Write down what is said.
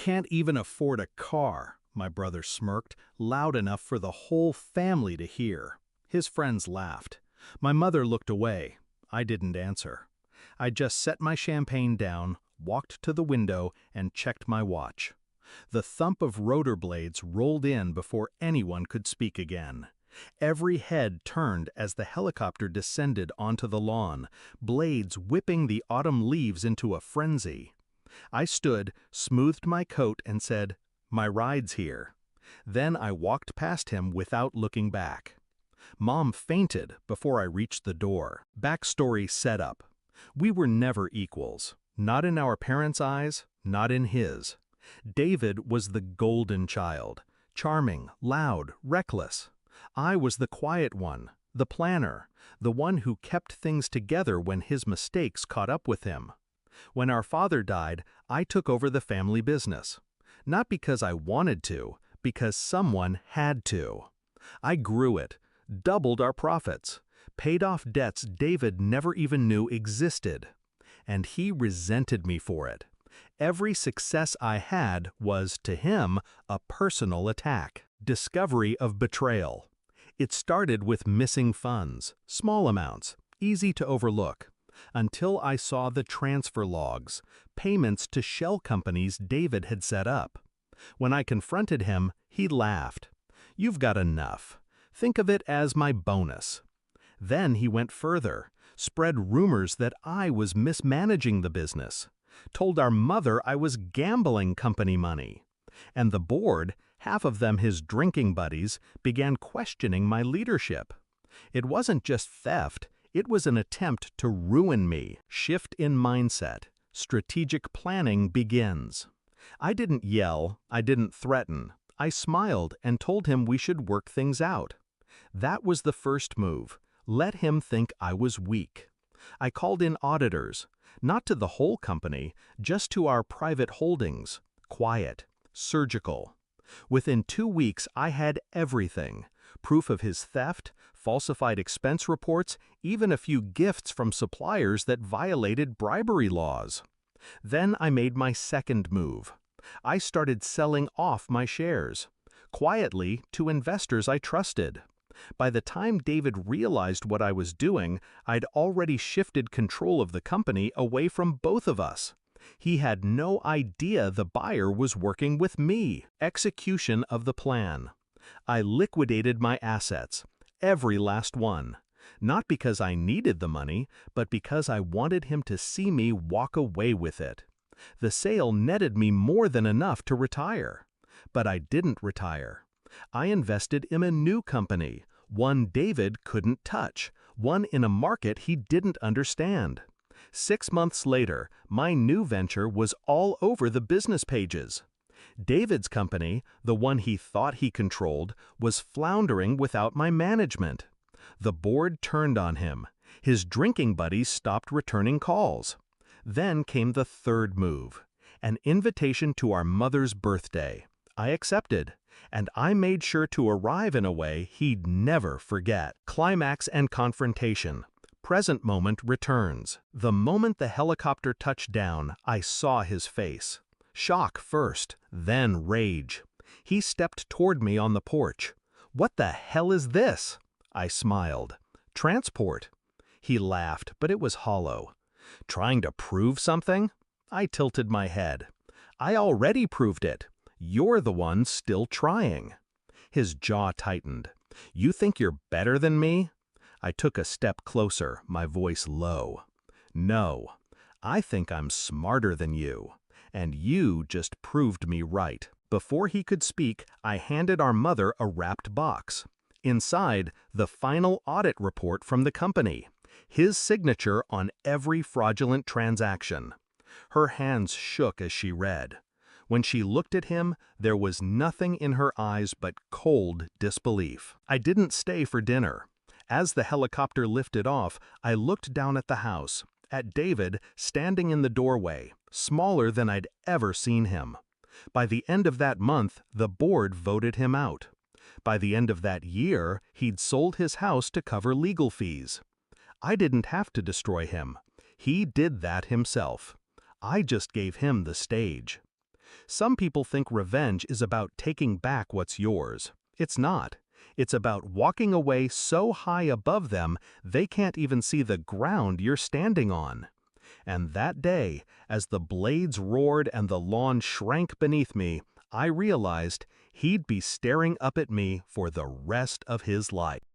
can't even afford a car," my brother smirked, loud enough for the whole family to hear. His friends laughed. My mother looked away. I didn't answer. I just set my champagne down, walked to the window, and checked my watch. The thump of rotor blades rolled in before anyone could speak again. Every head turned as the helicopter descended onto the lawn, blades whipping the autumn leaves into a frenzy. I stood, smoothed my coat, and said, "My ride's here." Then I walked past him without looking back. Mom fainted before I reached the door. Backstory setup. We were never equals. Not in our parents' eyes, not in his. David was the golden child. Charming, loud, reckless. I was the quiet one, the planner, the one who kept things together when his mistakes caught up with him. When our father died, I took over the family business. Not because I wanted to, because someone had to. I grew it, doubled our profits, paid off debts David never even knew existed. And he resented me for it. Every success I had was, to him, a personal attack. Discovery of betrayal. It started with missing funds, small amounts, easy to overlook, until I saw the transfer logs, payments to shell companies David had set up. When I confronted him, he laughed. "You've got enough. Think of it as my bonus." Then he went further, spread rumors that I was mismanaging the business, told our mother I was gambling company money. And the board, half of them his drinking buddies, began questioning my leadership. It wasn't just theft, it was an attempt to ruin me. Shift in mindset. Strategic planning begins. I didn't yell, I didn't threaten. I smiled and told him we should work things out. That was the first move. Let him think I was weak. I called in auditors, not to the whole company, just to our private holdings. Quiet, surgical. Within 2 weeks, I had everything. Proof of his theft, falsified expense reports, even a few gifts from suppliers that violated bribery laws. Then I made my second move. I started selling off my shares, quietly to investors I trusted. By the time David realized what I was doing, I'd already shifted control of the company away from both of us. He had no idea the buyer was working with me. Execution of the plan. I liquidated my assets, every last one. Not because I needed the money, but because I wanted him to see me walk away with it. The sale netted me more than enough to retire. But I didn't retire. I invested in a new company, one David couldn't touch, one in a market he didn't understand. 6 months later, my new venture was all over the business pages. David's company, the one he thought he controlled, was floundering without my management. The board turned on him. His drinking buddies stopped returning calls. Then came the third move, an invitation to our mother's birthday. I accepted, and I made sure to arrive in a way he'd never forget. Climax and confrontation. Present moment returns. The moment the helicopter touched down, I saw his face. Shock first, then rage. He stepped toward me on the porch. "What the hell is this?" I smiled. "Transport." He laughed, but it was hollow. "Trying to prove something?" I tilted my head. "I already proved it. You're the one still trying." His jaw tightened. "You think you're better than me?" I took a step closer, my voice low. "No, I think I'm smarter than you, and you just proved me right." Before he could speak, I handed our mother a wrapped box. Inside, the final audit report from the company. His signature on every fraudulent transaction. Her hands shook as she read. When she looked at him, there was nothing in her eyes but cold disbelief. I didn't stay for dinner. As the helicopter lifted off, I looked down at the house, at David standing in the doorway, smaller than I'd ever seen him. By the end of that month, the board voted him out. By the end of that year, he'd sold his house to cover legal fees. I didn't have to destroy him. He did that himself. I just gave him the stage. Some people think revenge is about taking back what's yours. It's not. It's about walking away so high above them they can't even see the ground you're standing on. And that day, as the blades roared and the lawn shrank beneath me, I realized he'd be staring up at me for the rest of his life.